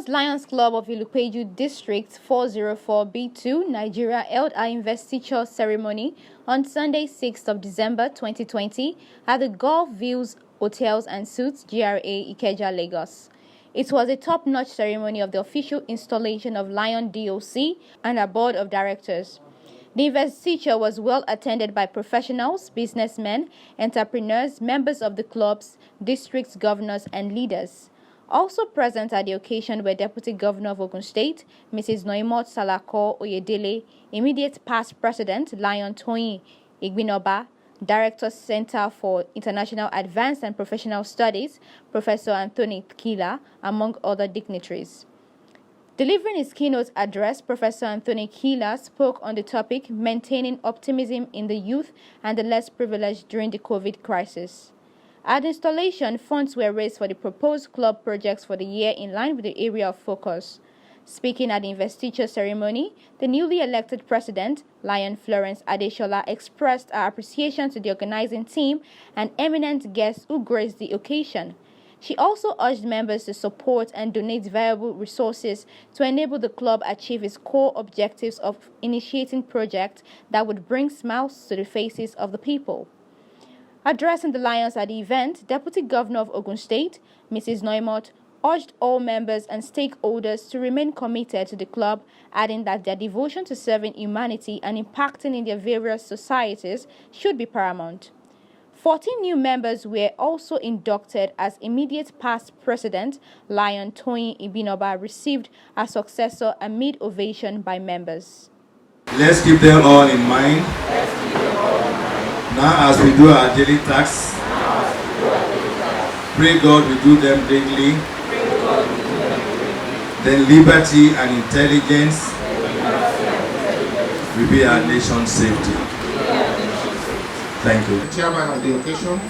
Lions Club of Ilupeju District 404B2, Nigeria held our investiture ceremony on Sunday, 6th of December 2020 at the Gulf Views Hotels and Suites, GRA, Ikeja, Lagos. It was a top-notch ceremony of the official installation of Lion DOC and our board of directors. The investiture was well attended by professionals, businessmen, entrepreneurs, members of the clubs, districts, governors, and leaders. Also present at the occasion were Deputy Governor of Ogun State, Mrs. Noimot Salako Oyedele, immediate past President Lion Toyin Igbinoba, Director Center for International Advanced and Professional Studies, Professor Anthony Kila, among other dignitaries. Delivering his keynote address, Professor Anthony Kila spoke on the topic maintaining optimism in the youth and the less privileged during the COVID crisis. At installation, funds were raised for the proposed club projects for the year in line with the area of focus. Speaking at the investiture ceremony, the newly elected president, Lion Florence Adeshola, expressed her appreciation to the organizing team and eminent guests who graced the occasion. She also urged members to support and donate valuable resources to enable the club achieve its core objectives of initiating projects that would bring smiles to the faces of the people. Addressing the Lions at the event, Deputy Governor of Ogun State, Mrs. Noimot, urged all members and stakeholders to remain committed to the club, adding that their devotion to serving humanity and impacting in their various societies should be paramount. 14 new members were also inducted as immediate past President Lion Toyin Igbinoba received a successor amid ovation by members. Let's keep them all in mind. Now, as we do our daily tasks, pray God we do them daily. Then liberty and intelligence will be our nation's safety. Thank you. The chairman of the occasion,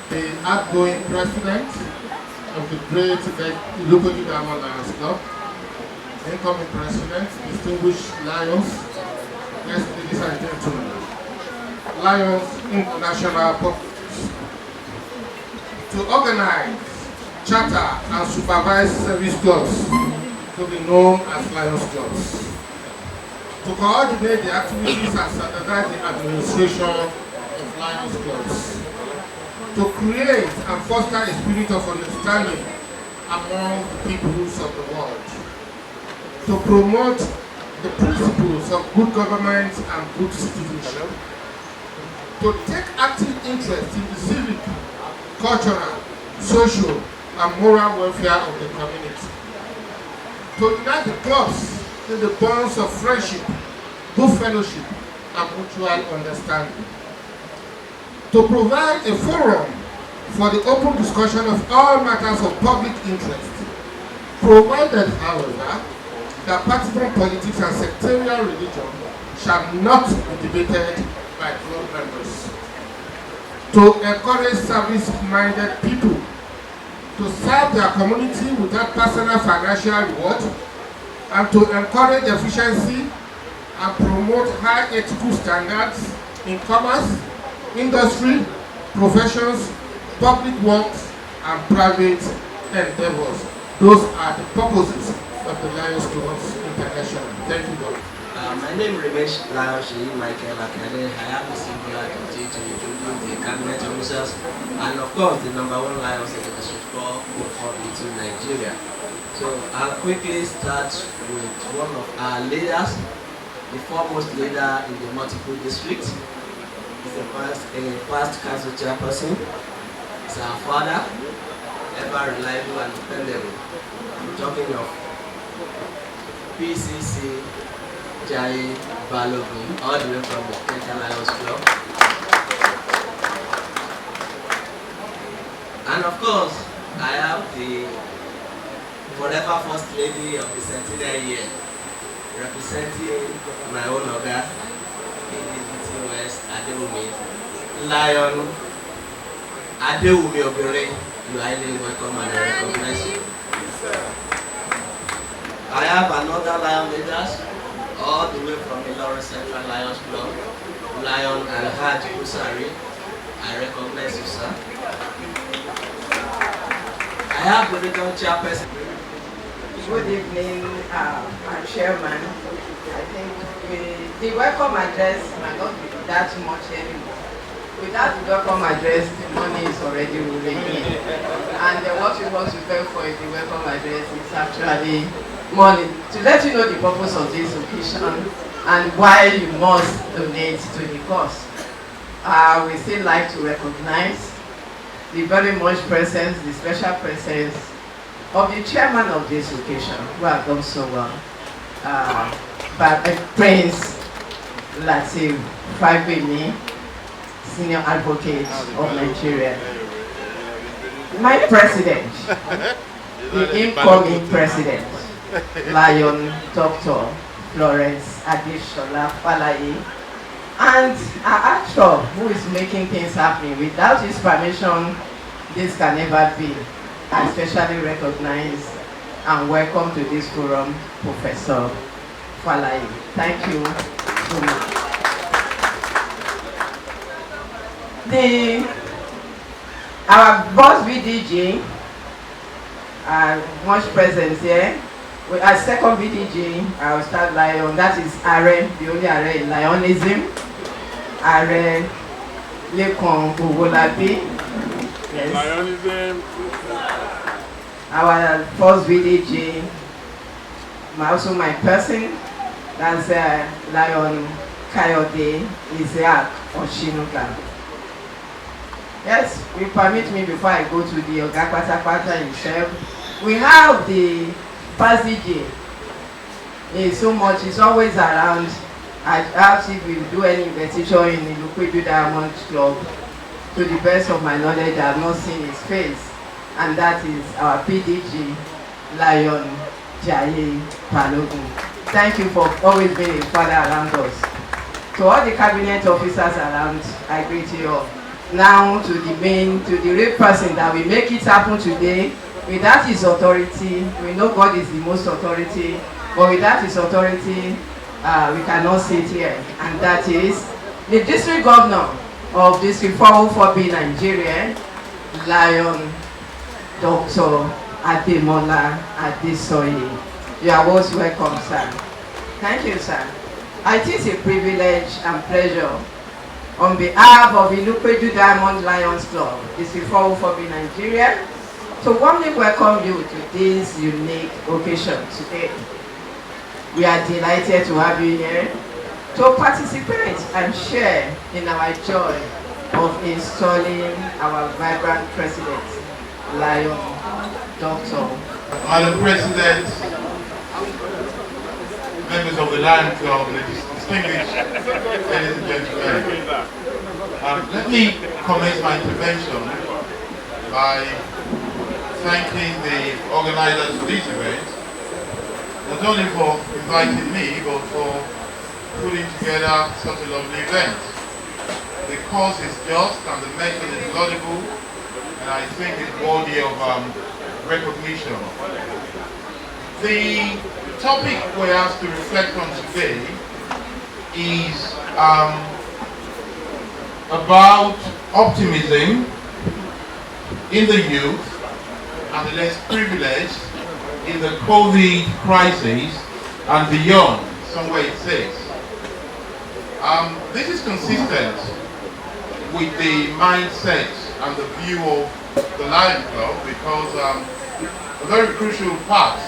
the outgoing president of the great Ilupeju Lions Club, incoming president, distinguished Lions, yes, ladies and gentlemen, Lions International Purpose, to organize, charter, and supervise service clubs to be known as Lions Clubs, to coordinate the activities and standardize the administration of Lions Clubs, to create and foster a spirit of understanding among the peoples of the world, to promote the principles of good government and good citizenship, to take active interest in the civic, cultural, social, and moral welfare of the community, to unite the clubs in the bonds of friendship, good fellowship, and mutual understanding, to provide a forum for the open discussion of all matters of public interest, provided, however, that partisan politics and sectarian religion shall not be debated by club members, to encourage service-minded people to serve their community without personal financial reward, and to encourage efficiency and promote high ethical standards in commerce, industry, professions, public works, and private endeavors. Those are the purposes of the Lions Clubs International. Thank you, God. My name remains Lion Michael Akade. I have the singular duty to introduce the cabinet officers and, of course, the number one Lions in the District 442 Nigeria. So I'll quickly start with one of our leaders, the foremost leader in the multiple districts. He's a past council chairperson. He's our father, ever reliable and dependable. I'm talking of PCC Jai Balogun, all the way from the Ikeja Lions Club. And of course, I have the forever first lady of the centenary year, representing my own order, in West Adewumi, Lion Adewumi Obere. You are highly welcome and I recognize you. I have another Lion leaders, all the way from Ilora Central Lions Club, Lion Alhaji Usari. I recognize you, sir. I have the regional chairperson, Good evening, our chairman. I think the welcome address might not be that much anymore. Without the welcome address, the money is already rolling in. And what we want to pay for in the welcome address is actually money to let you know the purpose of this occasion and why you must donate to the cause. We still like to recognize the very much presence, the special presence of the chairman of this occasion, who have done so well, Prince Latif Fagbemi, Senior Advocate of Nigeria. My president, the incoming president, Lion Dr. Florence Adeshola Falaye, and our actor who is making things happen. Without his permission, this can never be. I especially recognize and welcome to this forum, Professor Falaye. Thank you so much. Our boss VDG, much presence here. Our second VDG, our start Lion, that is Are, the only Are in Lionism. Are Lekon Owolabi. Yes. Lionism. Our first VDG, also my person, that's Lion Kayode Isaac Oshinuka. Yes, you permit me before I go to the Oga Patapata himself. We have the Pasiji. He's so much, he's always around. As if we do any investigation in the Ilupeju Diamond Club, to the best of my knowledge, I have not seen his face. And that is our PDG, Lion Jaye Palogun. Thank you for always being a father around us. To all the cabinet officers around, I greet you all. Now to the real person that will make it happen today. Without his authority, we know God is the most authority, but without his authority, we cannot sit here. And that is the district governor of District 404B Nigeria, Lion Dr. Ademola Adesoye. You are most welcome, sir. Thank you, sir. It is a privilege and pleasure on behalf of Ilupeju Diamond Lions Club, District 404B Nigeria, to warmly welcome you to this unique occasion today. We are delighted to have you here to participate and share in our joy of installing our vibrant president, Lion Dr. Madam President, members of the Lion Club, distinguished ladies and gentlemen, let me commence my intervention by thanking the organizers of this event, not only for inviting me, but for putting together such a lovely event. The cause is just and the method is laudable, and I think it's worthy of recognition. The topic we have to reflect on today is about optimism in the youth and the less privileged in the COVID crisis and beyond, somewhere it says. This is consistent with the mindset and the view of the Lion Club, because a very crucial part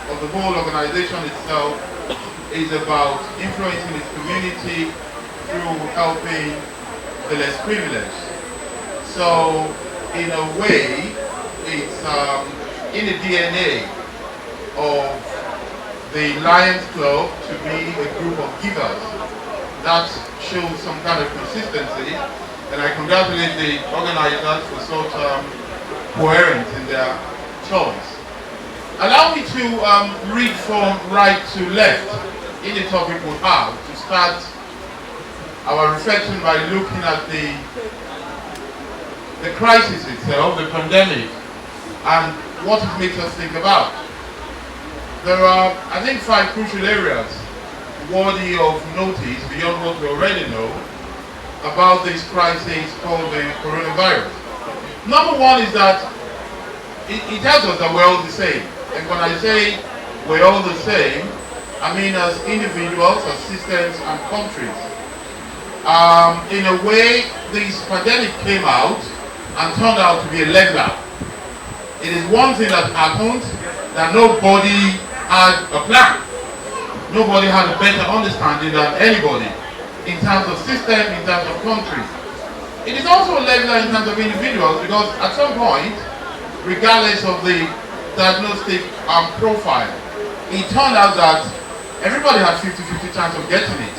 of the whole organization itself is about influencing its community through helping the less privileged. So, in a way, it's in the DNA of the Lions Club to be a group of givers. That shows some kind of consistency, and I congratulate the organizers for such coherence in their choice. Allow me to read from right to left in the topic we have to start our reflection by looking at the crisis itself, the pandemic, and what it makes us think about. There are, I think, 5 crucial areas worthy of notice beyond what we already know about this crisis called the coronavirus. Number one is that it tells us that we're all the same. And when I say we're all the same. I mean, as individuals, as systems and countries. In a way, this pandemic came out and turned out to be a leveler. It is one thing that happened that nobody had a plan. Nobody had a better understanding than anybody in terms of system, in terms of countries. It is also a leveler in terms of individuals because at some point, regardless of the diagnostic profile, it turned out that everybody had 50-50 chance of getting it,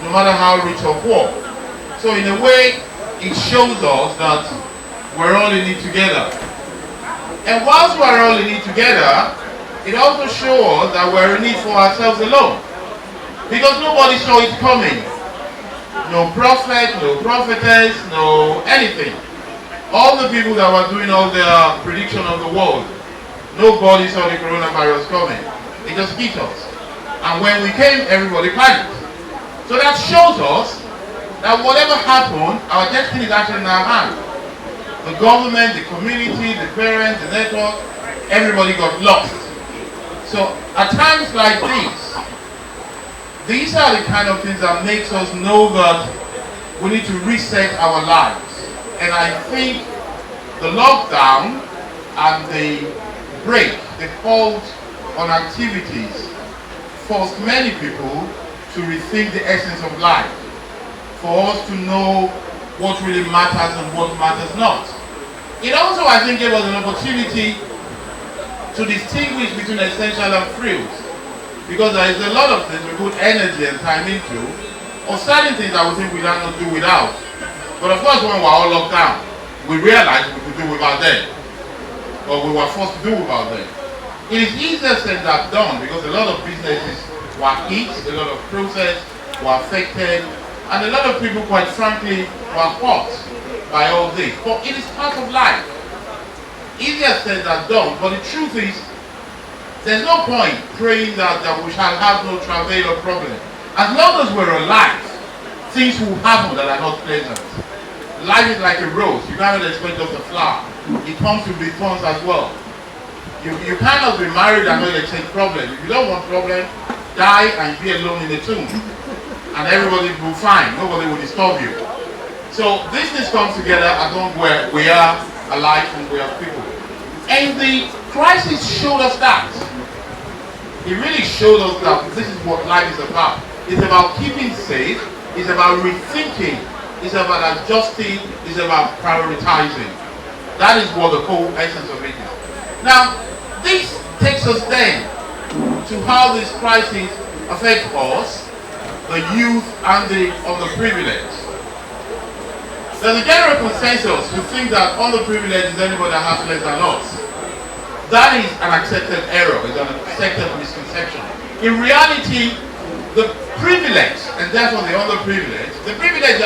no matter how rich or poor. So in a way, it shows us that we're all in it together. And whilst we're all in it together, it also shows us that we're in it for ourselves alone. Because nobody saw it coming. No prophet, no prophetess, no anything. All the people that were doing all their prediction of the world, nobody saw the coronavirus coming. It just hit us. And when we came, everybody panicked. So that shows us that whatever happened, our destiny is actually in our hands. The government, the community, the parents, the network, everybody got lost. So at times like these are the kind of things that makes us know that we need to reset our lives. And I think the lockdown and the break, the halt on activities forced many people to rethink the essence of life, for us to know what really matters and what matters not. It also, I think, gave us an opportunity to distinguish between essential and frills, because there is a lot of things we put energy and time into, or certain things that we think we cannot do without. But of course, when we were all locked down, we realized we could do without them, or we were forced to do without them. It is easier said than done because a lot of businesses were hit, a lot of process were affected, and a lot of people, quite frankly, were hurt by all this. But it is part of life. Easier said than done, but the truth is, there's no point praying that we shall have no travail or problem. As long as we're alive, things will happen that are not pleasant. Life is like a rose. You cannot expect just a flower. It comes with thorns as well. You cannot be married and not expect problems. If you don't want problems, die and be alone in the tomb. And everybody will be fine. Nobody will disturb you. So these things come together as long as we are alive and we are people. And the crisis showed us that. It really showed us that this is what life is about. It's about keeping safe. It's about rethinking. It's about adjusting. It's about prioritizing. That is what the whole essence of it is. Now, this takes us then to how this crisis affects us, the youth and the underprivileged. There's a general consensus to think that underprivileged is anybody that has less than us. That is an accepted error, it's an accepted misconception. In reality, the privileged, and therefore the underprivileged, the privileged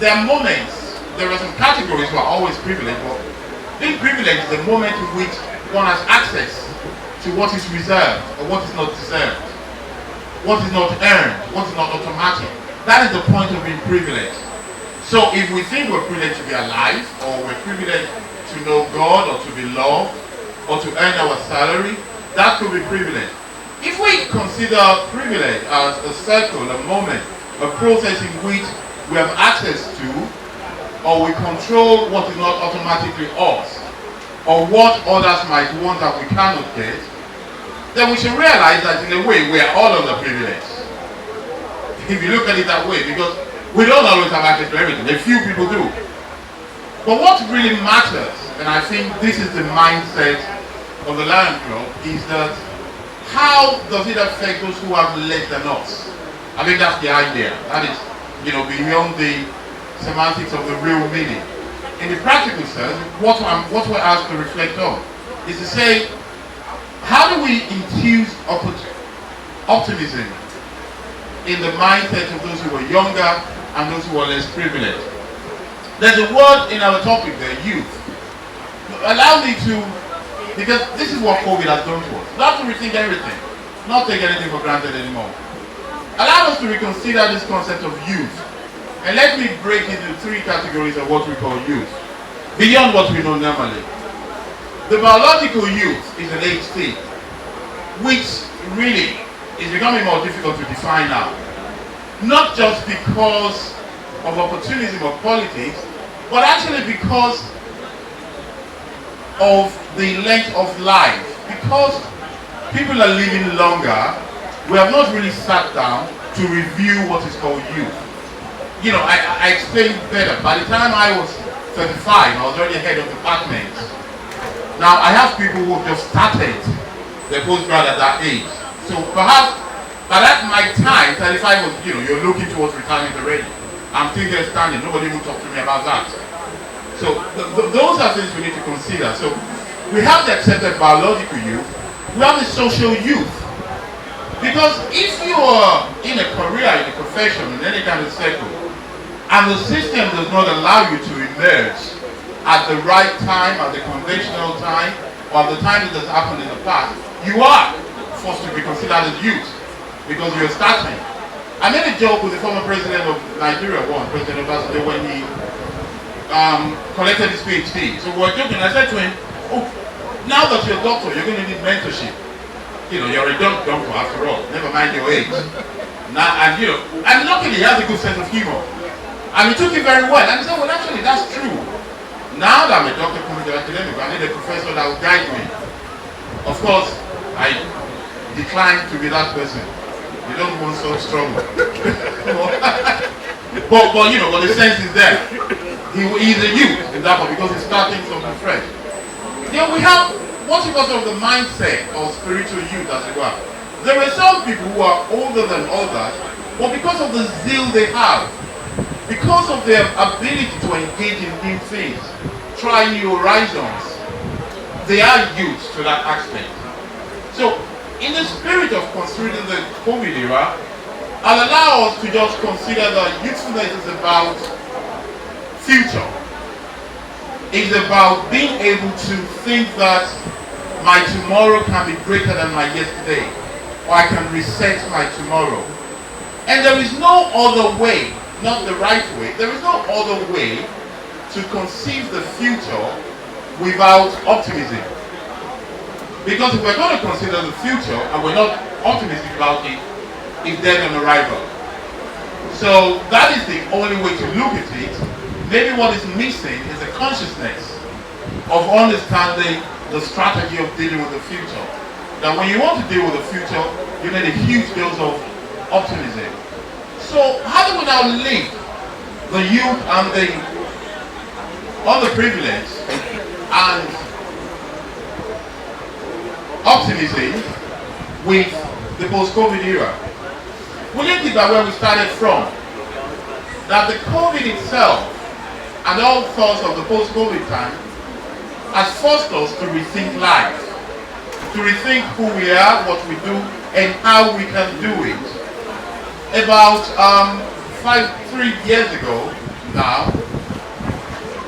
there are moments, there are some categories who are always privileged, but being privileged is the moment in which one has access to what is reserved or what is not deserved, what is not earned, what is not automatic. That is the point of being privileged. So if we think we're privileged to be alive, or we're privileged to know God, or to be loved, or to earn our salary, that could be privilege. If we consider privilege as a circle, a moment, a process in which we have access to, or we control what is not automatically us, or what others might want that we cannot get, then we should realize that in a way we are all underprivileged. If you look at it that way, because we don't always have access to everything. A few people do. But what really matters, and I think this is the mindset of the Lion Club, is that how does it affect those who have less than us? I think that's the idea. That is, beyond the semantics of the real meaning. In the practical sense, what we're asked to reflect on is to say, how do we infuse optimism in the mindset of those who are younger and those who are less privileged? There's a word in our topic there, youth. Allow me to, because this is what COVID has done to us. Not to rethink everything, not take anything for granted anymore. Allow us to reconsider this concept of youth. And let me break into three categories of what we call youth, beyond what we know normally. The biological youth is an age thing. which really is becoming more difficult to define now. Not just because of opportunism of politics, but actually because of the length of life. Because people are living longer, we have not really sat down to review what is called youth. You know, I explained better. By the time I was 35, I was already head of departments. Now, I have people who have just started their postgrad at that age. So perhaps by that my time, 35 was, you know, you're looking towards retirement already. I'm still here standing. Nobody will talk to me about that. So those are things we need to consider. So we have the accepted biological youth. We have the social youth. Because if you are in a career, in a profession, in any kind of circle, and the system does not allow you to emerge at the right time, at the conventional time, or at the time that has happened in the past, you are forced to be considered as youth because you're starting. I made a joke with the former president of Nigeria, President Obasanjo, when he collected his PhD. So we were joking. I said to him, "Oh, now that you're a doctor, you're going to need mentorship. You know, you're a doctor after all. Never mind your age." Now, and you know, and luckily he has a good sense of humor, and he took it very well. And he said, "Well, actually, that's true. Now that I'm a doctor coming to academic, I need a professor that will guide me." Of course, I declined to be that person. You don't want such trouble. but you know, but the sense is there. He's a youth in that one because he's starting something fresh. Then we have what you call sort of the mindset of spiritual youth, as it were. There are some people who are older than others, but because of the zeal they have, because of their ability to engage in new things, try new horizons, they are youth to that aspect. So, in the spirit of considering the COVID era, I'll allow us to just consider that youthfulness is about future. It's about being able to think that my tomorrow can be greater than my yesterday, or I can reset my tomorrow. And there is no other way, not the right way, there is no other way to conceive the future without optimism. Because if we're going to consider the future and we're not optimistic about it, it's dead on arrival. So that is the only way to look at it. Maybe what is missing is a consciousness of understanding the strategy of dealing with the future. That when you want to deal with the future, you need a huge dose of optimism. So how do we now link the youth and the underprivileged and optimism with the post-COVID era? We link it by where we started from. That the COVID itself and all thoughts of the post-COVID time has forced us to rethink life, to rethink who we are, what we do, and how we can do it. About 3 years ago now,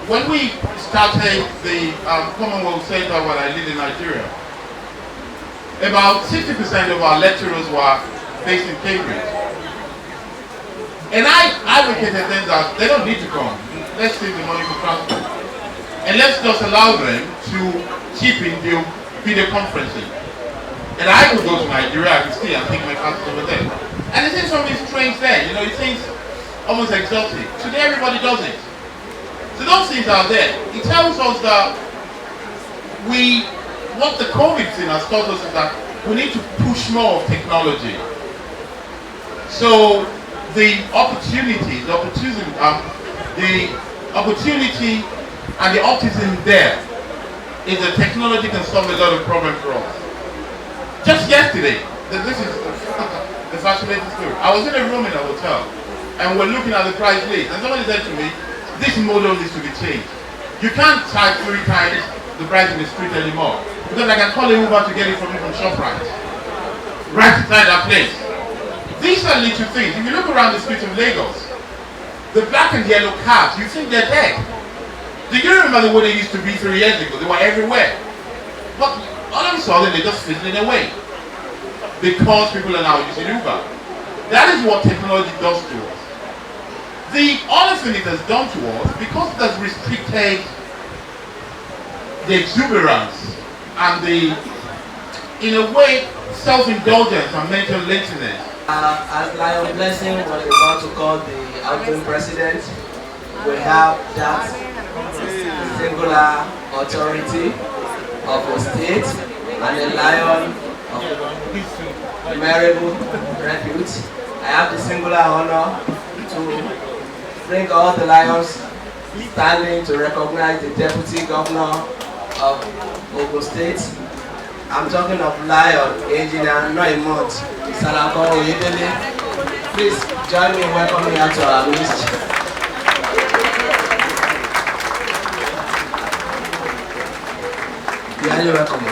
when we started the Commonwealth Center where I live in Nigeria, about 60% of our lecturers were based in Cambridge. And I advocated then that they don't need to come. Let's save the money for transport. And let's just allow them to chip in the video conferencing. And I could go to Nigeria, I could stay and take my classes over there. And it seems something strange there, you know, it seems almost exotic. Today everybody does it. So those things are there. It tells us that what the COVID thing has taught us is that we need to push more of technology. So the opportunity and the optimism there is that technology can solve a lot of problems for us. Just yesterday, this is the fascinating story. I was in a room in a hotel and we're looking at the price list and somebody said to me, this model needs to be changed. You can't type 3 times the price in the street anymore because I can call a Uber to get it from you from ShopRite. Right inside that place. These are little things. If you look around the streets of Lagos, the black and yellow cabs, you think they're dead. Do you remember the way they used to be 3 years ago? They were everywhere. But all of a sudden, they're just fizzling away. Because people are now using Uber. That is what technology does to us. The other thing it has done to us, because it has restricted the exuberance and in a way, self-indulgence and mental laziness. As Lion Blessing was about to call the outgoing president, we have that singular authority of the state and a lion of memorable repute. I have the singular honor to bring all the lions standing to recognize the deputy governor of Ogun State. I'm talking of Lion, Engineer Noimont Salako Oyedele. Please join me in welcoming her to our midst. You are welcome.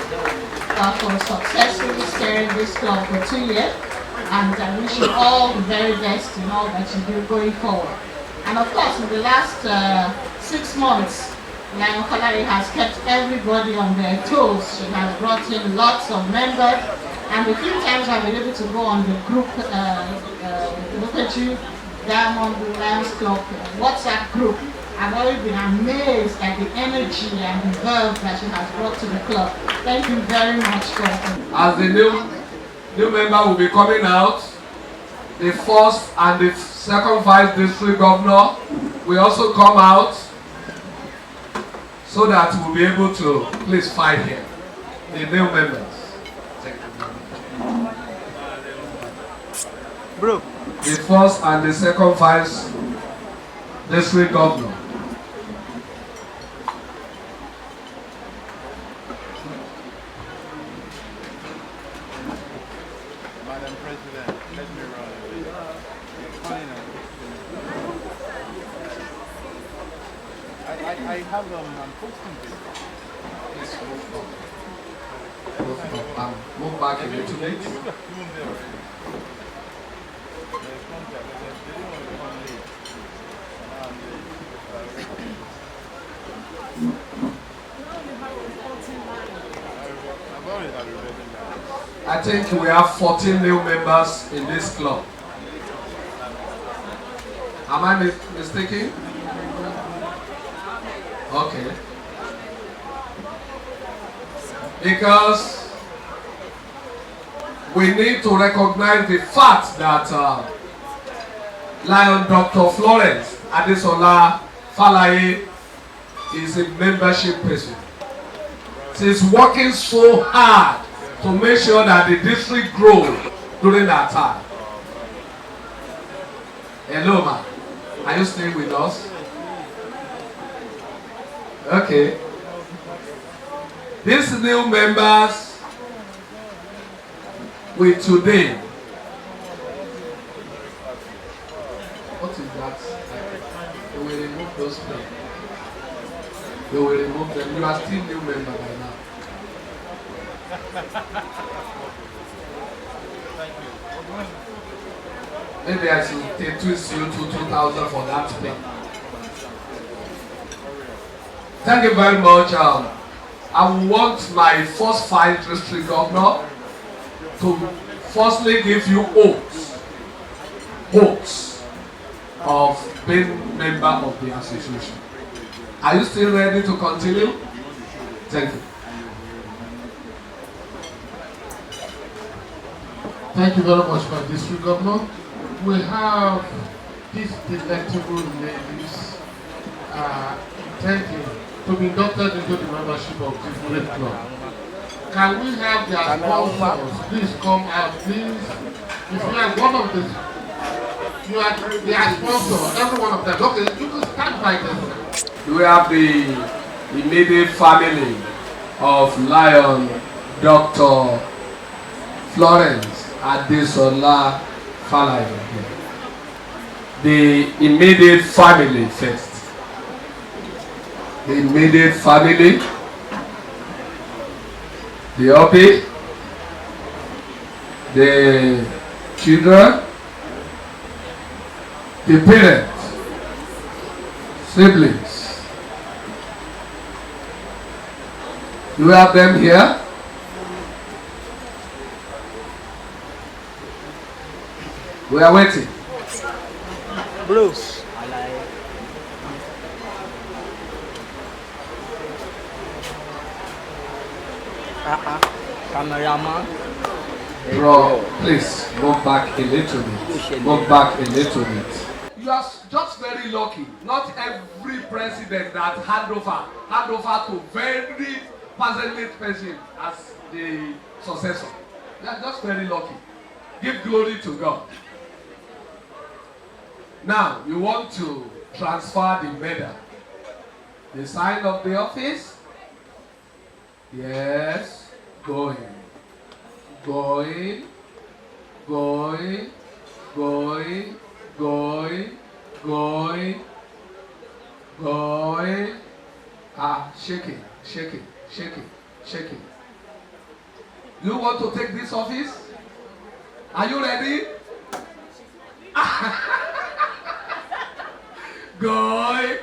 For successfully steering this club for 2 years, and I wish you all the very best in all that you do going forward. And of course, in the last 6 months, Lion Kalari has kept everybody on their toes. She has brought in lots of members, and the few times I've been able to go on the group, Ilupeju Diamond Lions Club WhatsApp group, I've always been amazed at the energy and the verve that she has brought to the club. Thank you very much for it. As the new member will be coming out, the first and the second vice district governor will also come out so that we'll be able to please fight here. The new members. Bro. The first and the second vice district governor. Madam President, let me run away. I have I'm posting this. Please move back a little bit. I think we have 14 new members in this club. Am I mistaken? Okay. Because we need to recognize the fact that Lion Dr. Florence Adesola Falaye is a membership person. She's working so hard to make sure that the district grows during that time. Hello, ma. Are you staying with us? Okay. These new members with today. What is that? They will remove those things. They will remove them. You are still new member by now. Maybe I should take twist you to 2,000 for that pay. Thank you very much. I want my first 5 district governor to firstly give you oaths of being member of the association. Are you still ready to continue? Thank you. Thank you very much, my district governor. We have these delectable ladies intending to be inducted into the membership of this great club. Can we have their sponsors please come out, please? If you are one of the, you are their sponsor, every one of them. Okay, you can stand by this. We have the immediate family of Lion Dr. Florence Adesola Falaye. The immediate family first. The immediate family, the Obi, the children, the parents, siblings. Do we have them here? We are waiting. Bruce. Cameraman. Bro, please move back a little bit. Move back a little bit. You are just very lucky. Not every president that hand over to very passionate person as the successor. You are just very lucky. Give glory to God. Now you want to transfer the medal. The sign of the office. Yes. Going. Going. Going. Going. Going. Going. Going. Shaking. Shaking. Shaking. Shaking. You want to take this office? Are you ready? Going.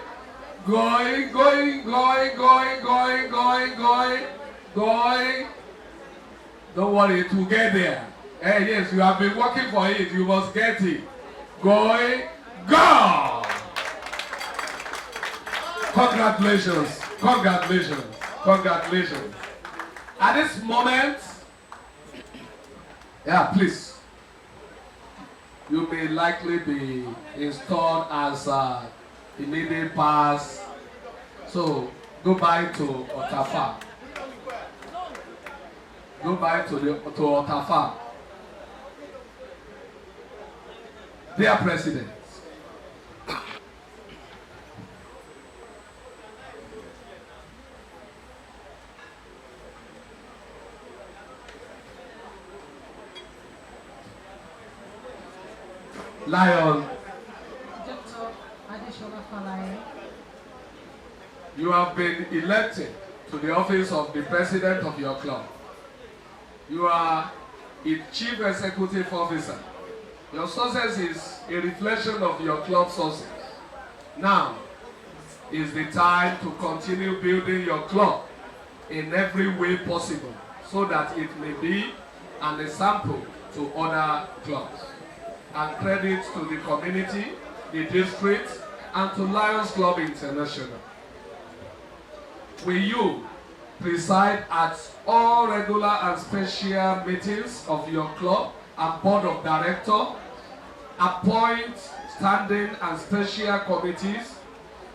Going, going, going, going, going, going, going, going. Don't worry, it will get there. Hey, yes, you have been working for it. You must get it. Going, go! Congratulations, congratulations, congratulations. At this moment, yeah, please. You may likely be installed as immediate pass. So go by to Otafa. Go by to Otafa. Dear President, Lion, you have been elected to the office of the president of your club. You are its chief executive officer. Your success is a reflection of your club's success. Now is the time to continue building your club in every way possible so that it may be an example to other clubs. And credit to the community, the district, and to Lions Club International. Will you preside at all regular and special meetings of your club and board of directors, appoint standing and special committees,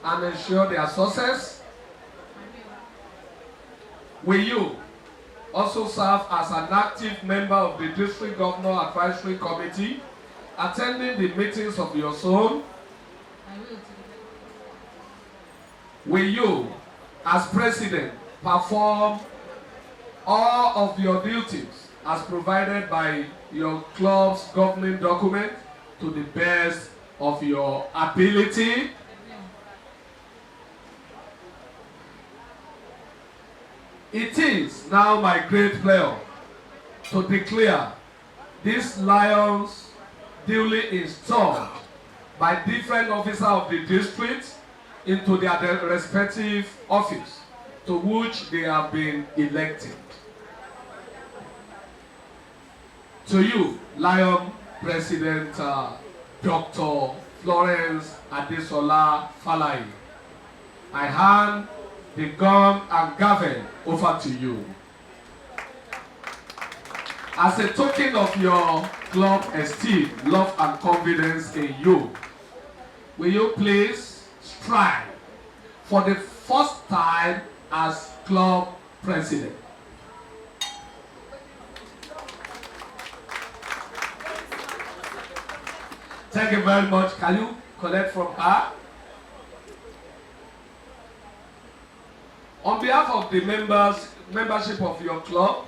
and ensure their success? Will you also serve as an active member of the District Governor Advisory Committee, attending the meetings of your zone? Will you, as president, perform all of your duties as provided by your club's governing document to the best of your ability? It is now my great pleasure to declare these Lions duly installed by different officers of the district into their respective office to which they have been elected. To you, Lion President Dr. Florence Adesola Falaye, I hand the gun and gavel over to you. As a token of your club esteem, love, and confidence in you, will you please strive for the first time as club president? Thank you very much. Can you collect from her? On behalf of the membership of your club,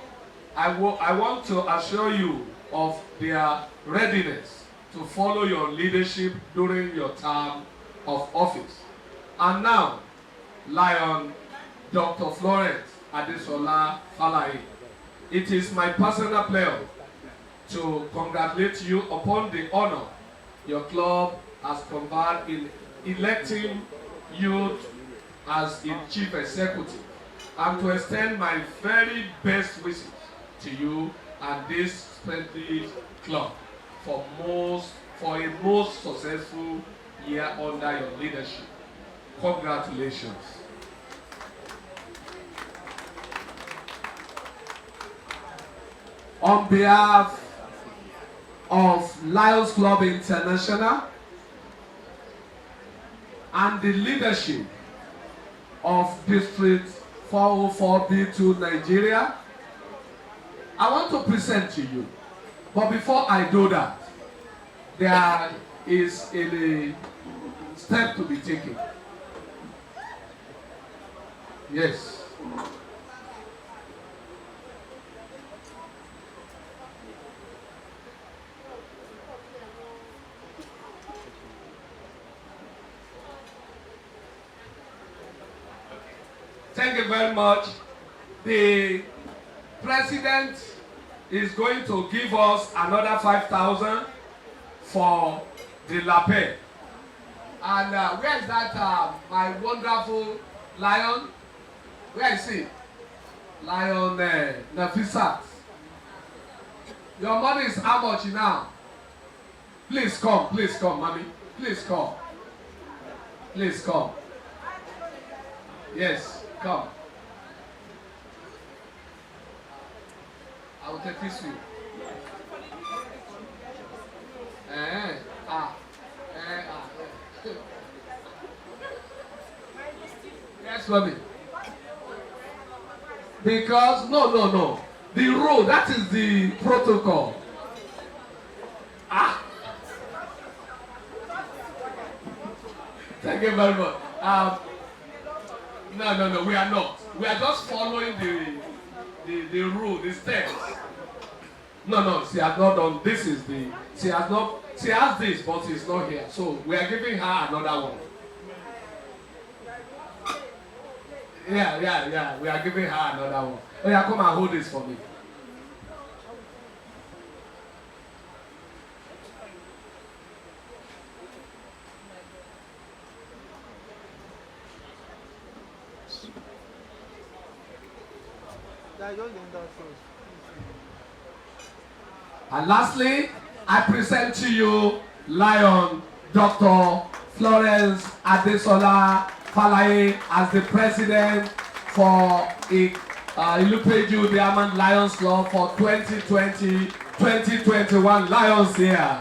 I want to assure you of their readiness to follow your leadership during your term of office. And now, Lion Dr. Florence Adesola Falaye, it is my personal pleasure to congratulate you upon the honor your club has conferred in electing you as its chief executive, and to extend my very best wishes to you and this splendid club for a most successful year under your leadership. Congratulations. on behalf of Lions Club International and the leadership of District 404B2 Nigeria, I want to present to you. But before I do that, there is a step to be taken. Yes. Thank you very much. The president is going to give us another 5,000 for the lapel. And where is that my wonderful lion? Where is he? Lion Nafisat. Your money is how much now? Please come, mommy. Please come. Please come. Yes, come. I will take this with you. Yes, mommy. Because no. The rule, that is the protocol. Thank you very much. No, we are not. We are just following the rule, the steps. No, she has not done. This is she has this, but she's not here. So we are giving her another one. Yeah. We are giving her another one. Oh yeah, come and hold this for me. And lastly, I present to you Lion Dr. Florence Adesola Falaye as the president for Ilupeju Diamond Lions Club for 2020-2021 Lions here.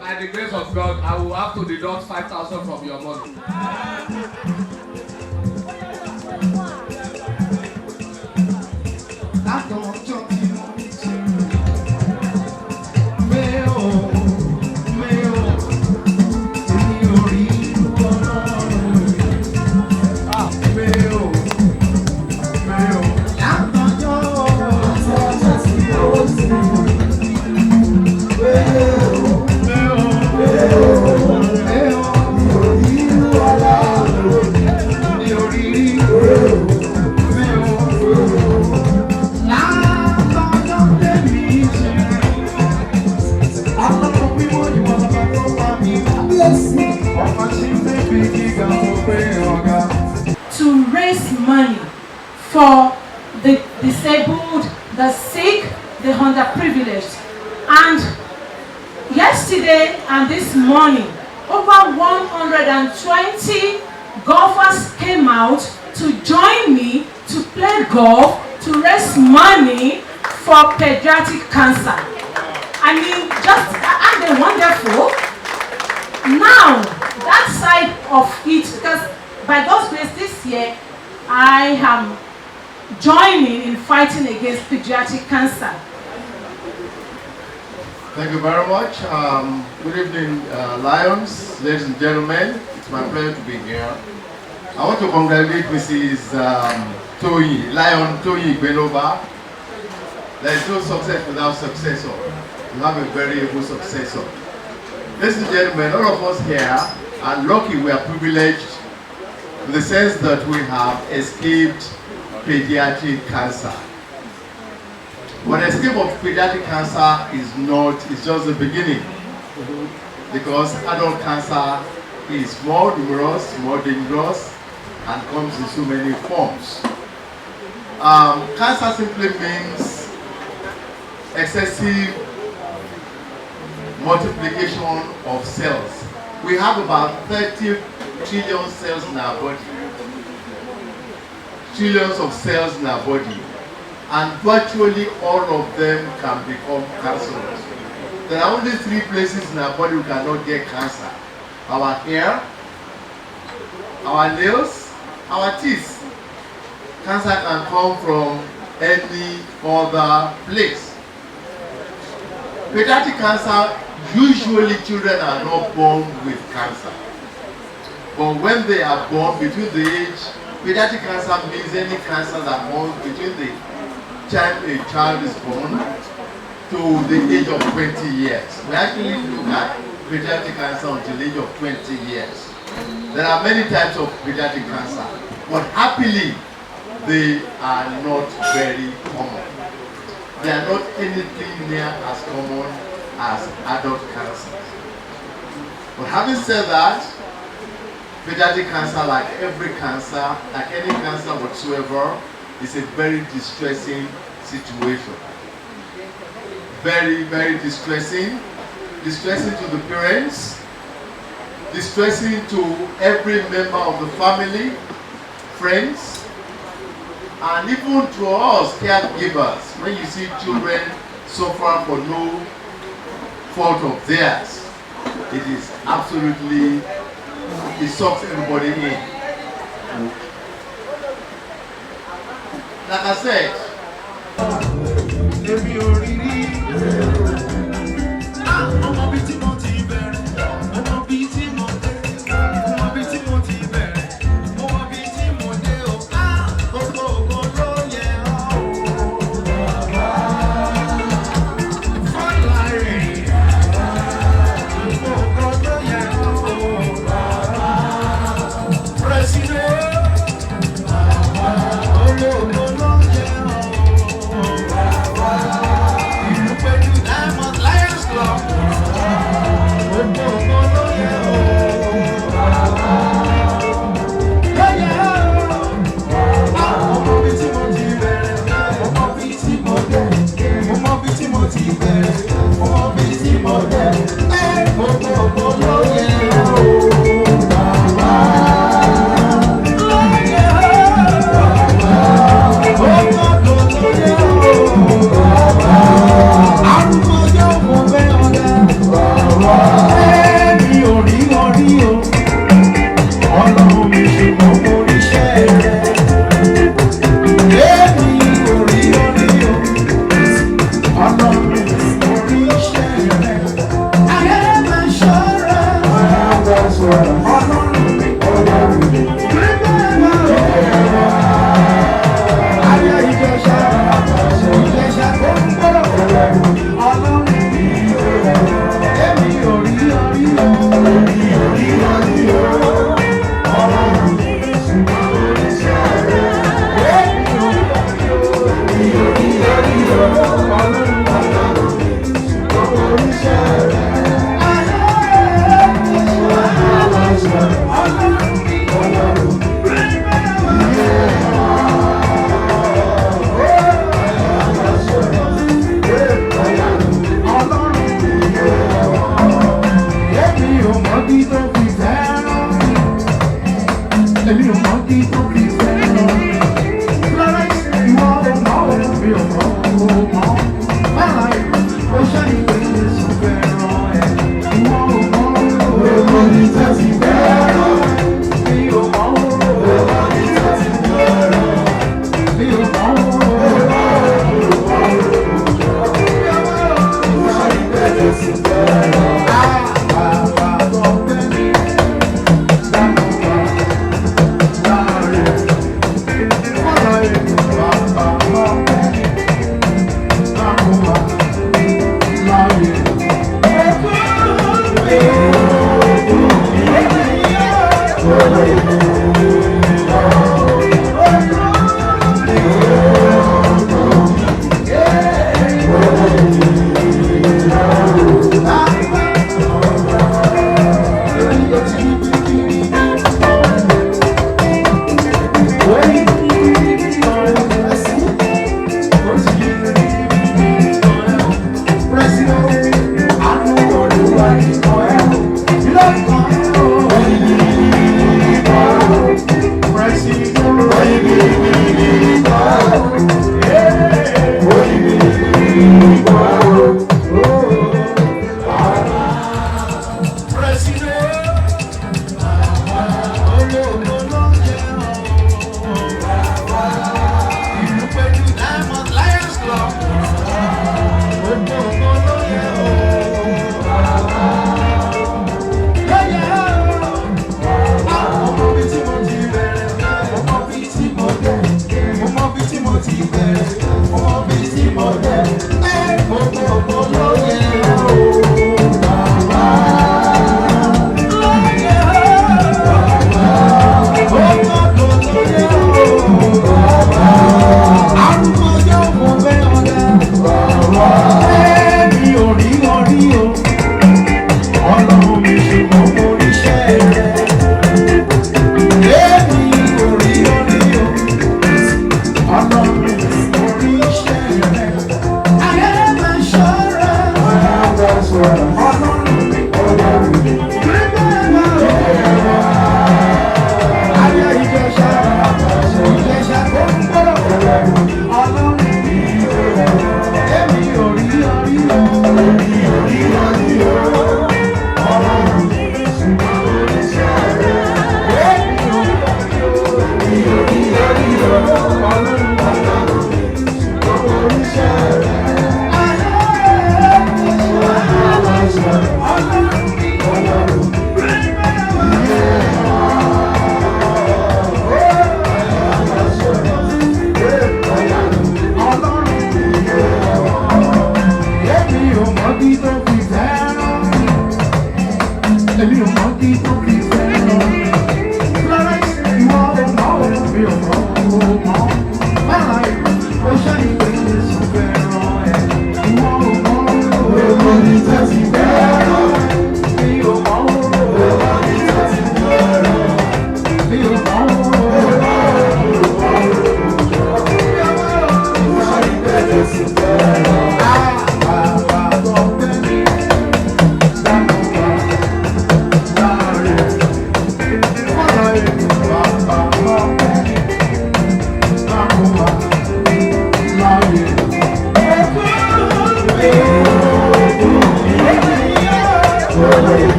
By the grace of God, I will have to deduct 5,000 from your money. To raise money for the disabled, the sick, the underprivileged. And yesterday and this morning, over 120 golfers came out to join me to play golf to raise money for pediatric cancer. I mean, aren't they wonderful? Now, that side of it, because by God's grace this year, I am joining in fighting against pediatric cancer. Thank you very much. Good evening, Lions, ladies and gentlemen. It's my pleasure to be here. I want to congratulate Mrs. Lion Toyi Benova. There is no success without successor. You have a very able successor. Ladies and gentlemen, all of us here are lucky, we are privileged in the sense that we have escaped pediatric cancer. But escape of pediatric cancer is just the beginning, because adult cancer is more numerous, more dangerous, and comes in so many forms. Cancer simply means excessive multiplication of cells We have about 30 trillion cells in our body. Trillions of cells in our body. And virtually all of them can become cancerous. There are only 3 places in our body we cannot get cancer. Our hair, our nails, our teeth. Cancer can come from any other place. Pediatric cancer, usually children are not born with cancer. But when they are born, between the age, pediatric cancer means any cancer that comes between the time a child is born to the age of 20 years. We actually look at pediatric cancer until the age of 20 years. There are many types of pediatric cancer, but happily, they are not very common. They are not anything near as common as adult cancers. But having said that, pediatric cancer, like every cancer, like any cancer whatsoever, is a very distressing situation. Very, very distressing. Distressing to the parents, distressing to every member of the family, friends, and even to us caregivers. When you see children suffer for no fault of theirs, it is absolutely, it sucks everybody in. Like I said,